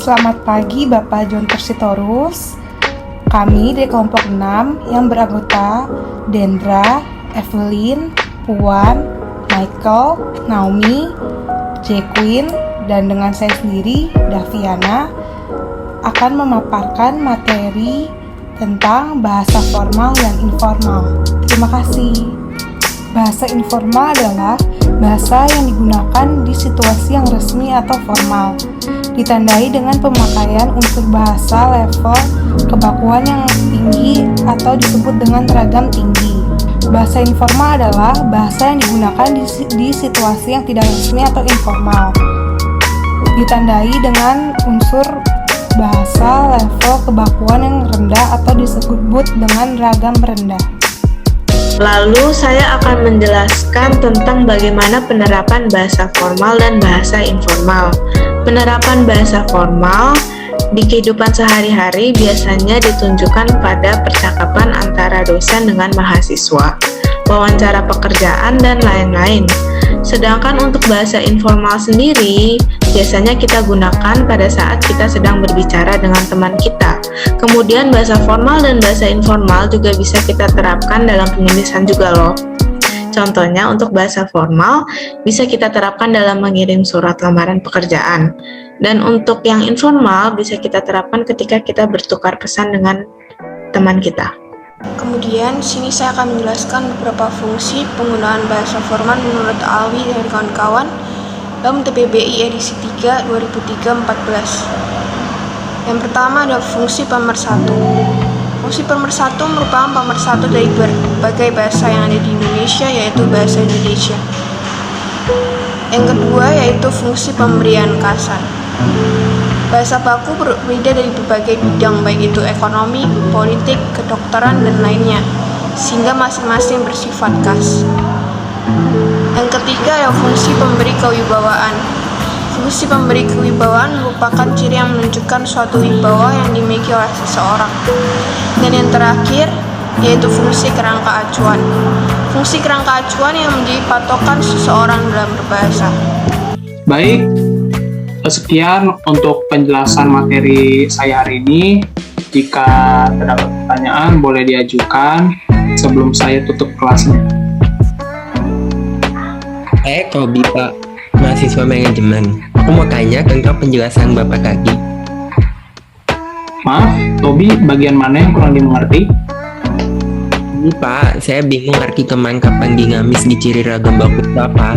Selamat pagi Bapak John Persitorus. Kami dari kelompok 6 yang beranggota Dendra, Evelyn, Puan, Michael, Naomi, Queen, dan dengan saya sendiri, Daviana, akan memaparkan materi tentang bahasa formal dan informal. Terima kasih. Bahasa informal adalah bahasa yang digunakan di situasi yang resmi atau formal, ditandai dengan pemakaian unsur bahasa level kebakuan yang tinggi atau disebut dengan ragam tinggi. Bahasa informal adalah bahasa yang digunakan di situasi yang tidak resmi atau informal, ditandai dengan unsur bahasa level kebakuan yang rendah atau disebut dengan ragam rendah. Lalu saya akan menjelaskan tentang bagaimana penerapan bahasa formal dan bahasa informal. Penerapan bahasa formal di kehidupan sehari-hari biasanya ditunjukkan pada percakapan antara dosen dengan mahasiswa, wawancara pekerjaan, dan lain-lain. Sedangkan untuk bahasa informal sendiri, biasanya kita gunakan pada saat kita sedang berbicara dengan teman kita. Kemudian bahasa formal dan bahasa informal juga bisa kita terapkan dalam penulisan juga loh. Contohnya untuk bahasa formal bisa kita terapkan dalam mengirim surat lamaran pekerjaan. Dan untuk yang informal bisa kita terapkan ketika kita bertukar pesan dengan teman kita. Kemudian, sini saya akan menjelaskan beberapa fungsi penggunaan bahasa formal menurut Alwi dan kawan-kawan dalam TPBI edisi 3 2003-14. Yang pertama ada fungsi pemersatu. Fungsi pemersatu merupakan pemersatu dari berbagai bahasa yang ada di Indonesia, yaitu bahasa Indonesia. Yang kedua yaitu fungsi pemberian kesan. Bahasa baku berbeda dari berbagai bidang, baik itu ekonomi, politik, kedokteran, dan lainnya, sehingga masing-masing bersifat khas. Yang ketiga adalah fungsi pemberi kewibawaan. Fungsi pemberi kewibawaan merupakan ciri yang menunjukkan suatu wibawa yang dimiliki oleh seseorang. Dan yang terakhir yaitu fungsi kerangka acuan. Fungsi kerangka acuan yang menjadi patokan seseorang dalam berbahasa. Baik, sekian untuk penjelasan materi saya hari ini. Jika terdapat pertanyaan, boleh diajukan sebelum saya tutup kelasnya. Tobi Pak, mahasiswa manajemen. Aku mau tanya tentang penjelasan Bapak tadi. Maaf, Tobi, bagian mana yang kurang dimengerti? Ini Pak, saya bingung arti kemantapan dinamis di ciri ragam baku itu apa.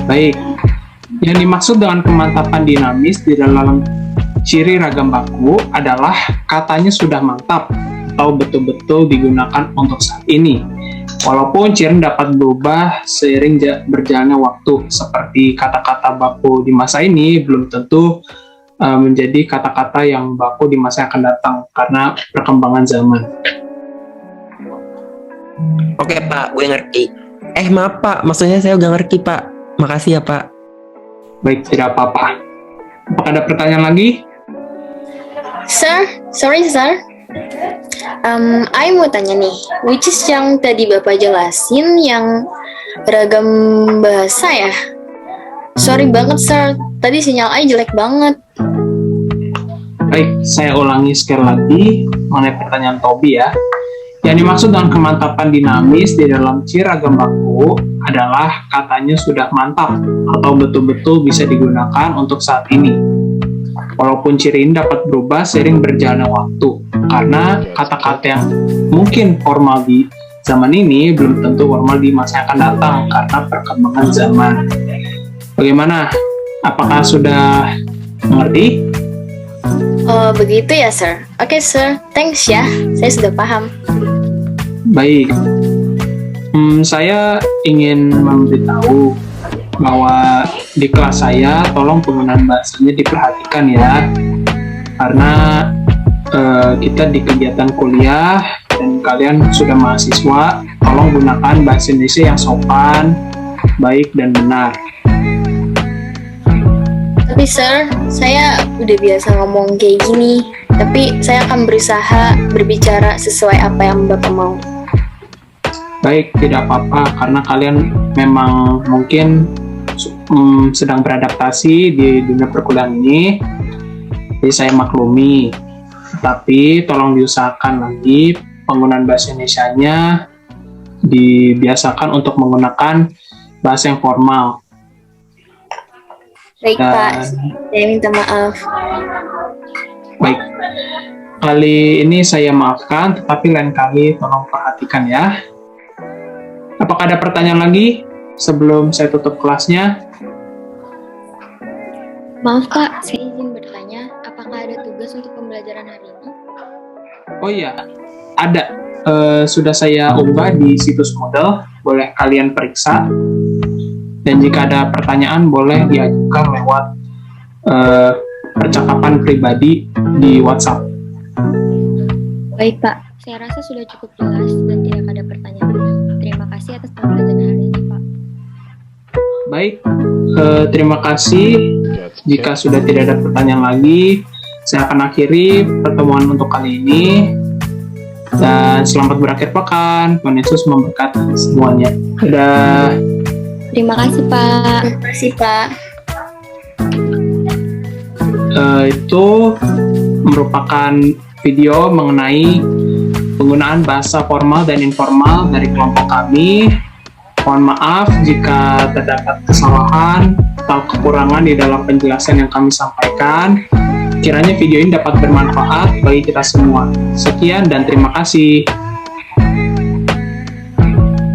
Baik, yang dimaksud dengan kemantapan dinamis di dalam ciri ragam baku adalah katanya sudah mantap atau betul-betul digunakan untuk saat ini. Walaupun ciri dapat berubah seiring berjalannya waktu, seperti kata-kata baku di masa ini belum tentu menjadi kata-kata yang baku di masa yang akan datang karena perkembangan zaman. Oke Pak, gue ngerti. Maaf Pak, maksudnya saya udah ngerti Pak. Makasih ya Pak. Baik, tidak apa-apa. Apakah ada pertanyaan lagi? Sorry sir. I mau tanya nih, which is yang tadi Bapak jelasin yang ragam bahasa ya? Sorry banget sir, tadi sinyal I jelek banget. Baik, saya ulangi sekali lagi mengenai pertanyaan Tobi ya. Yang dimaksud dengan kemantapan dinamis di dalam ciri ragam baku adalah katanya sudah mantap atau betul-betul bisa digunakan untuk saat ini. Walaupun ciri ini dapat berubah seiring berjalannya waktu, karena kata-kata yang mungkin formal di zaman ini belum tentu formal di masa yang akan datang karena perkembangan zaman. Bagaimana? Apakah sudah mengerti? Oh begitu ya sir. Oke sir, thanks ya, saya sudah paham. Baik, saya ingin memberitahu bahwa di kelas saya tolong penggunaan bahasanya diperhatikan ya, karena kita di kegiatan kuliah dan kalian sudah mahasiswa, tolong gunakan bahasa Indonesia yang sopan, baik, dan benar. Tapi sir, saya udah biasa ngomong kayak gini, tapi saya akan berusaha berbicara sesuai apa yang Bapak mau. Baik, tidak apa-apa, karena kalian memang mungkin sedang beradaptasi di dunia perkuliahan ini. Jadi saya maklumi. Tapi tolong diusahakan lagi penggunaan bahasa Indonesianya dibiasakan untuk menggunakan bahasa yang formal. Baik Pak, saya minta maaf. Baik, kali ini saya maafkan, tetapi lain kali tolong perhatikan ya. Apakah ada pertanyaan lagi sebelum saya tutup kelasnya? Maaf Kak, saya izin bertanya, apakah ada tugas untuk pembelajaran hari ini? Oh iya, ada. Sudah saya unggah di situs Moodle, boleh kalian periksa. Dan jika ada pertanyaan, boleh diajukan lewat percakapan pribadi di WhatsApp. Baik Pak, saya rasa sudah cukup jelas dan tidak ada pertanyaan. Terima kasih atas pembelajaran hari ini Pak. Baik, terima kasih. Jika sudah tidak ada pertanyaan lagi, saya akan akhiri pertemuan untuk kali ini. Dan selamat berakhir pekan. Tuhan Yesus memberkati semuanya. Dadah. Terima kasih Pak. Terima kasih Pak. Itu merupakan video mengenai penggunaan bahasa formal dan informal dari kelompok kami. Mohon maaf jika terdapat kesalahan atau kekurangan di dalam penjelasan yang kami sampaikan. Kiranya video ini dapat bermanfaat bagi kita semua. Sekian dan terima kasih.